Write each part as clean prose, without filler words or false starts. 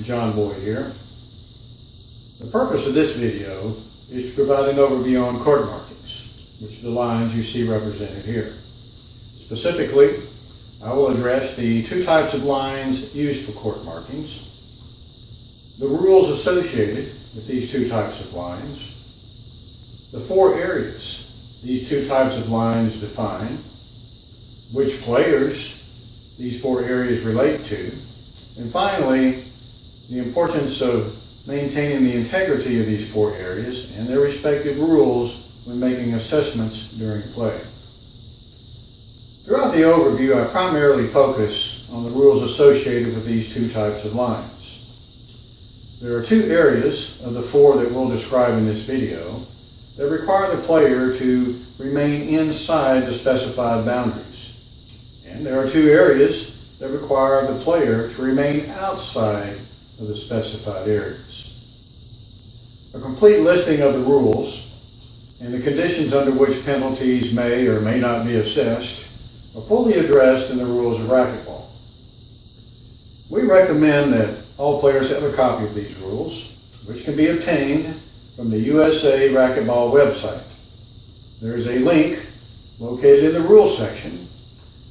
John Boyd here. The purpose of this video is to provide an overview on court markings, which are the lines you see represented here. Specifically, I will address the two types of lines used for court markings, the rules associated with these two types of lines, the four areas these two types of lines define, which players these four areas relate to, and finally, the importance of maintaining the integrity of these four areas and their respective rules when making assessments during play. Throughout the overview, I primarily focus on the rules associated with these two types of lines. There are two areas of the four that we'll describe in this video that require the player to remain inside the specified boundaries. And there are two areas that require the player to remain outside of the specified areas. A complete listing of the rules and the conditions under which penalties may or may not be assessed are fully addressed in the rules of racquetball. We recommend that all players have a copy of these rules, which can be obtained from the USA Racquetball website. There is a link located in the rules section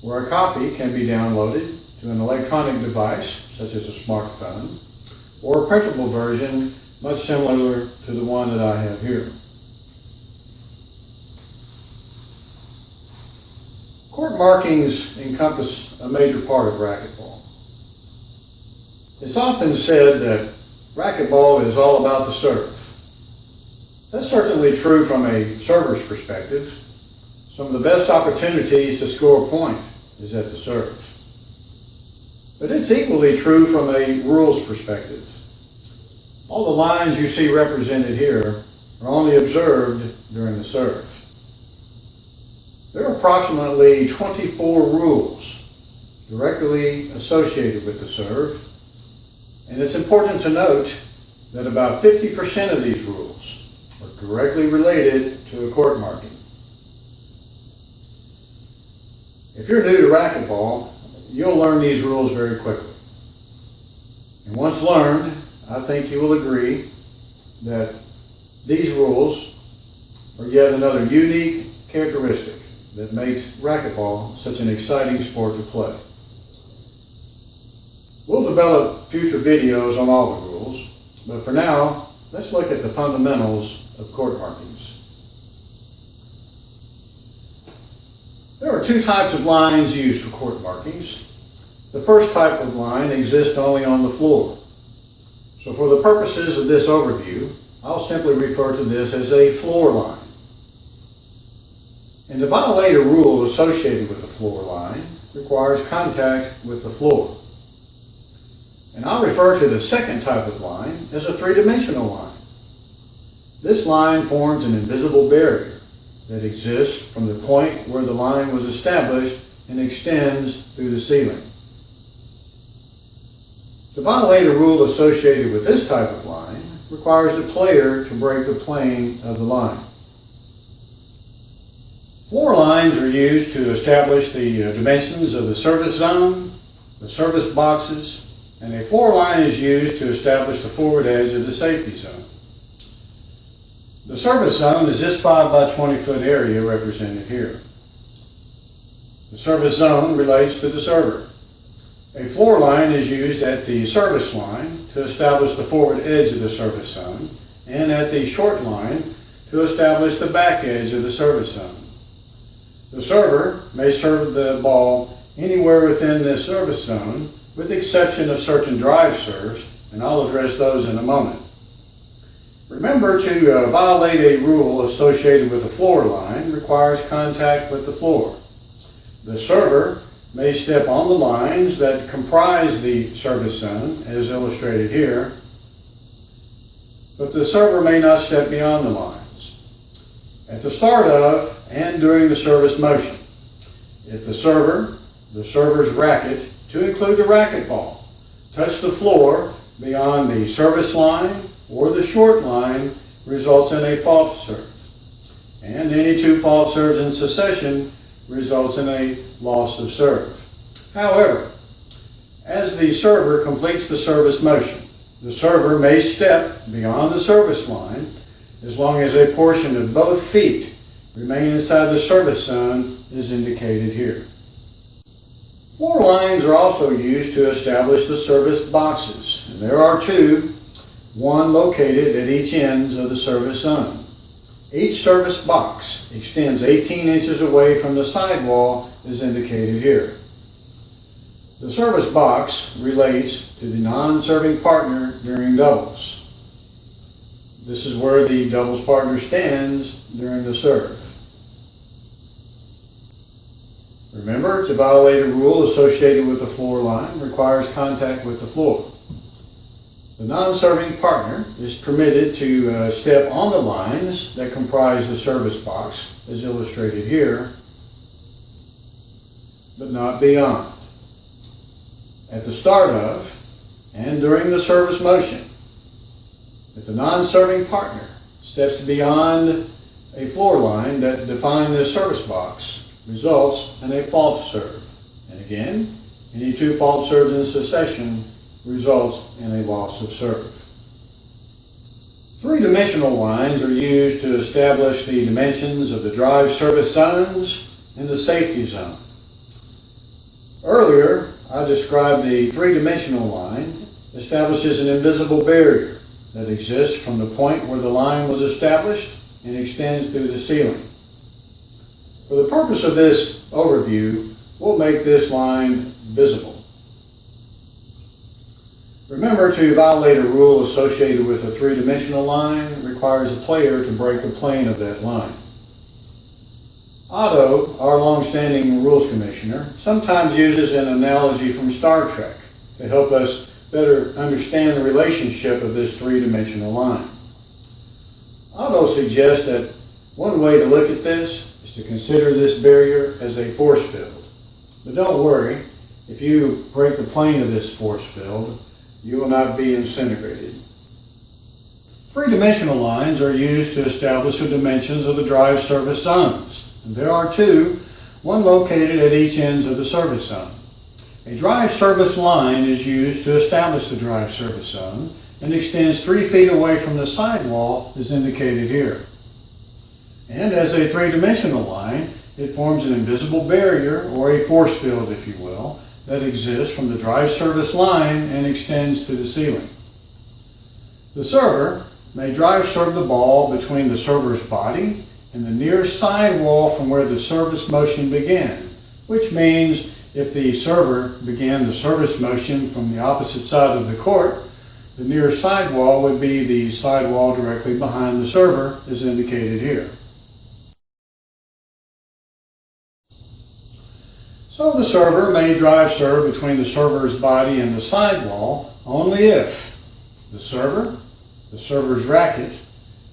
where a copy can be downloaded to an electronic device, such as a smartphone, or a printable version much similar to the one that I have here. Court markings encompass a major part of racquetball. It's often said that racquetball is all about the serve. That's certainly true from a server's perspective. Some of the best opportunities to score a point is at the serve. But it's equally true from a rules perspective. All the lines you see represented here are only observed during the serve. There are approximately 24 rules directly associated with the serve, and it's important to note that about 50% of these rules are directly related to a court marking. If you're new to racquetball, you'll learn these rules very quickly. And once learned, I think you will agree that these rules are yet another unique characteristic that makes racquetball such an exciting sport to play. We'll develop future videos on all the rules, but for now, let's look at the fundamentals of court markings. There are two types of lines used for court markings. The first type of line exists only on the floor. So for the purposes of this overview, I'll simply refer to this as a floor line. And to violate a rule associated with the floor line requires contact with the floor. And I'll refer to the second type of line as a three-dimensional line. This line forms an invisible barrier that exists from the point where the line was established and extends through the ceiling. To violate a rule associated with this type of line requires the player to break the plane of the line. Floor lines are used to establish the dimensions of the service zone, the service boxes, and a floor line is used to establish the forward edge of the safety zone. The service zone is this 5 by 20 foot area represented here. The service zone relates to the server. A floor line is used at the service line to establish the forward edge of the service zone, and at the short line to establish the back edge of the service zone. The server may serve the ball anywhere within this service zone, with the exception of certain drive serves, and I'll address those in a moment. Remember, to violate a rule associated with the floor line requires contact with the floor. The server may step on the lines that comprise the service zone, as illustrated here, but the server may not step beyond the lines. At the start of and during the service motion, if the server, the server's racket, to include the racquetball, touch the floor beyond the service line or the short line, results in a fault serve. And any two fault serves in succession results in a loss of serve. However, as the server completes the service motion The server may step beyond the service line as long as a portion of both feet remain inside the service zone as indicated here. Floor lines are also used to establish the service boxes, and there are two, one located at each ends of the service zone. Each service box extends 18 inches away from the sidewall as indicated here. The service box relates to the non-serving partner during doubles. This is where the doubles partner stands during the serve. Remember, to violate a rule associated with the floor line requires contact with the floor. The non-serving partner is permitted to step on the lines that comprise the service box, as illustrated here, but not beyond. At the start of and during the service motion, if the non-serving partner steps beyond a floor line that defines the service box, results in a false serve. And again, any two false serves in succession results in a loss of serve. Three-dimensional lines are used to establish the dimensions of the drive service zones and the safety zone. Earlier, I described the three-dimensional line establishes an invisible barrier that exists from the point where the line was established and extends through the ceiling. For the purpose of this overview, we'll make this line visible. Remember, to violate a rule associated with a three-dimensional line requires a player to break a plane of that line. Otto, our long-standing rules commissioner, sometimes uses an analogy from Star Trek to help us better understand the relationship of this three-dimensional line. Otto suggests that one way to look at this is to consider this barrier as a force field. But don't worry, if you break the plane of this force field, you will not be incinerated. Three-dimensional lines are used to establish the dimensions of the drive service zones. And there are two, one located at each ends of the service zone. A drive service line is used to establish the drive service zone and extends 3 feet away from the sidewall as indicated here. And as a three-dimensional line, it forms an invisible barrier, or a force field if you will, that exists from the drive service line and extends to the ceiling. The server may drive serve the ball between the server's body and the near sidewall from where the service motion began, which means if the server began the service motion from the opposite side of the court, the near sidewall would be the sidewall directly behind the server as indicated here. So the server may drive serve between the server's body and the sidewall only if the server, the server's racket,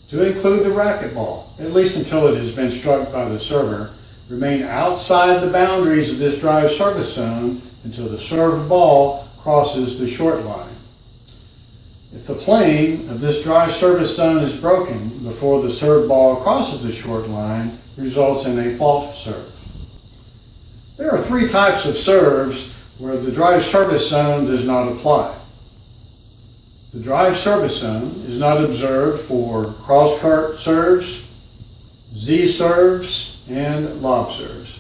to include the racquetball, at least until it has been struck by the server, remain outside the boundaries of this drive service zone until the served ball crosses the short line. If the plane of this drive service zone is broken before the served ball crosses the short line, results in a fault serve. There are 3 types of serves where the drive service zone does not apply. The drive service zone is not observed for cross-court serves, Z serves, and lob serves.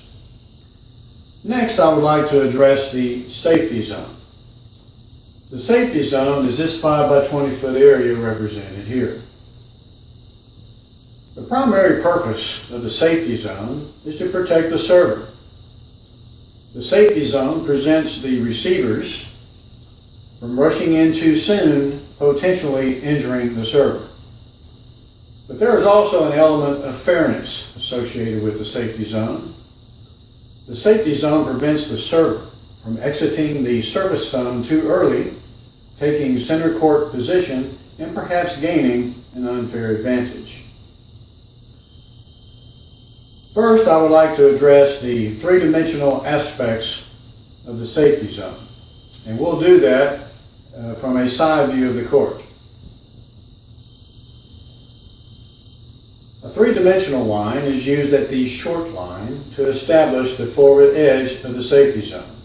Next, I would like to address the safety zone. The safety zone is this 5 by 20 foot area represented here. The primary purpose of the safety zone is to protect the server. The safety zone prevents the receivers from rushing in too soon, potentially injuring the server. But there is also an element of fairness associated with the safety zone. The safety zone prevents the server from exiting the service zone too early, taking center court position, and perhaps gaining an unfair advantage. First, I would like to address the three-dimensional aspects of the safety zone, and we'll do that from a side view of the court. A three-dimensional line is used at the short line to establish the forward edge of the safety zone.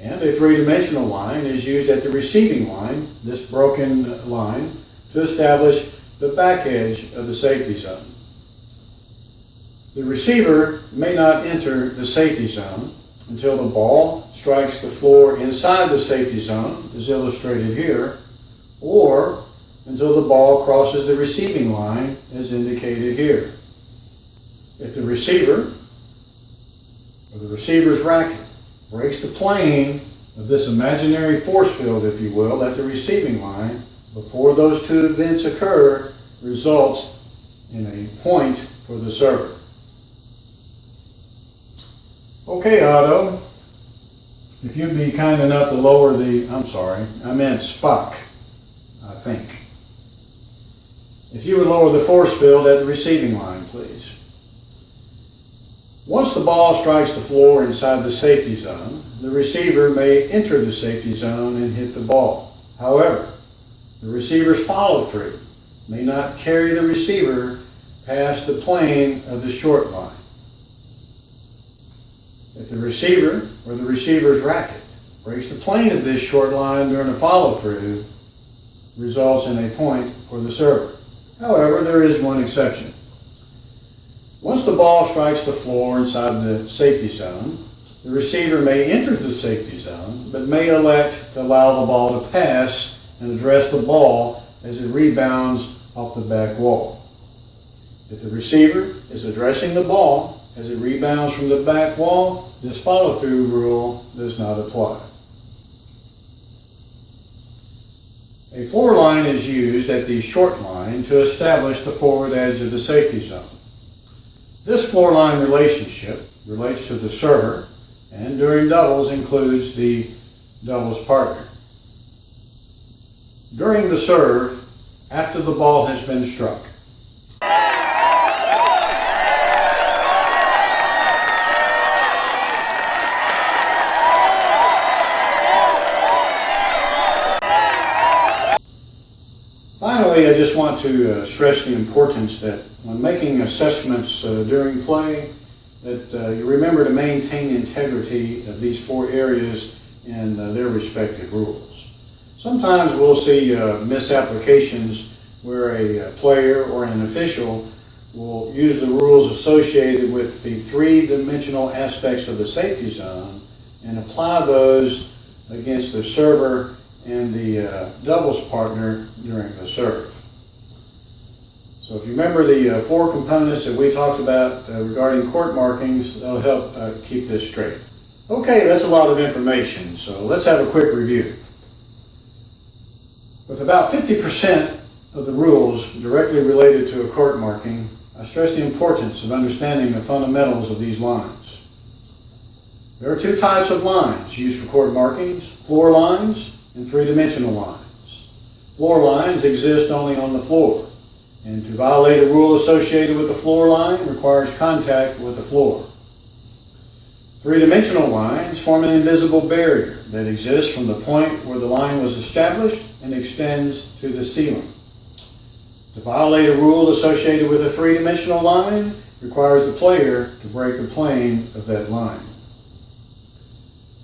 And a three-dimensional line is used at the receiving line, this broken line, to establish the back edge of the safety zone. The receiver may not enter the safety zone until the ball strikes the floor inside the safety zone, as illustrated here, or until the ball crosses the receiving line, as indicated here. If the receiver, or the receiver's racket, breaks the plane of this imaginary force field, if you will, at the receiving line, before those two events occur, results in a point for the server. Okay, Otto, if you'd be kind enough to lower the, I meant Spock, I think. If you would lower the force field at the receiving line, please. Once the ball strikes the floor inside the safety zone, the receiver may enter the safety zone and hit the ball. However, the receiver's follow-through may not carry the receiver past the plane of the short line. If the receiver or the receiver's racket breaks the plane of this short line during a follow-through, results in a point for the server. However, there is one exception. Once the ball strikes the floor inside the safety zone, the receiver may enter the safety zone, but may elect to allow the ball to pass and address the ball as it rebounds off the back wall. If the receiver is addressing the ball as it rebounds from the back wall, this follow-through rule does not apply. A floor line is used at the short line to establish the forward edge of the safety zone. This floor line relationship relates to the server and during doubles includes the doubles partner. During the serve, after the ball has been struck, finally, I just want to stress the importance that when making assessments during play, that you remember to maintain the integrity of these four areas and their respective rules. Sometimes we'll see misapplications where a player or an official will use the rules associated with the three-dimensional aspects of the safety zone and apply those against the server and the doubles partner during the serve. So if you remember the four components that we talked about regarding court markings, that'll help keep this straight. Okay, that's a lot of information, so let's have a quick review. With about 50% of the rules directly related to a court marking, I stress the importance of understanding the fundamentals of these lines. There are two types of lines used for court markings: floor lines and three-dimensional lines. Floor lines exist only on the floor, and to violate a rule associated with the floor line requires contact with the floor. Three-dimensional lines form an invisible barrier that exists from the point where the line was established and extends to the ceiling. To violate a rule associated with a three-dimensional line requires the player to break the plane of that line.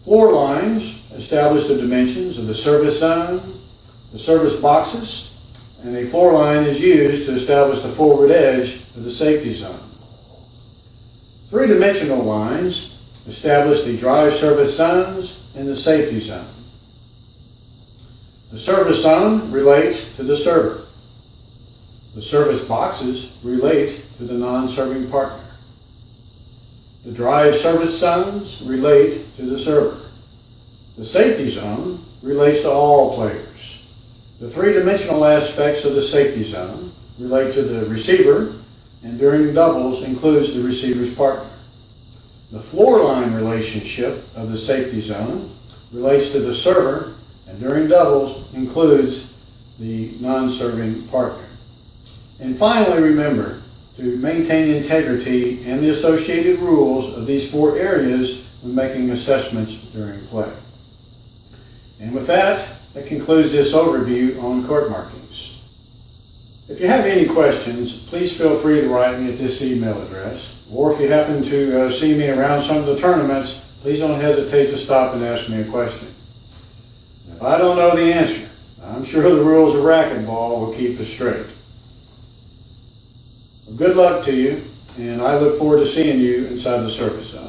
Floor lines establish the dimensions of the service zone, the service boxes, and a floor line is used to establish the forward edge of the safety zone. Three-dimensional lines establish the drive service zones and the safety zone. The service zone relates to the server. The service boxes relate to the non-serving partner. The drive service zones relate to the server. The safety zone relates to all players. The three-dimensional aspects of the safety zone relate to the receiver, and during doubles includes the receiver's partner. The floor line relationship of the safety zone relates to the server, and during doubles includes the non-serving partner. And finally, remember to maintain integrity and the associated rules of these four areas when making assessments during play. And with that concludes this overview on court markings. If you have any questions, please feel free to write me at this email address, or if you happen to see me around some of the tournaments, please don't hesitate to stop and ask me a question. If I don't know the answer, I'm sure the rules of racquetball will keep us straight. Well, good luck to you, and I look forward to seeing you inside the service zone.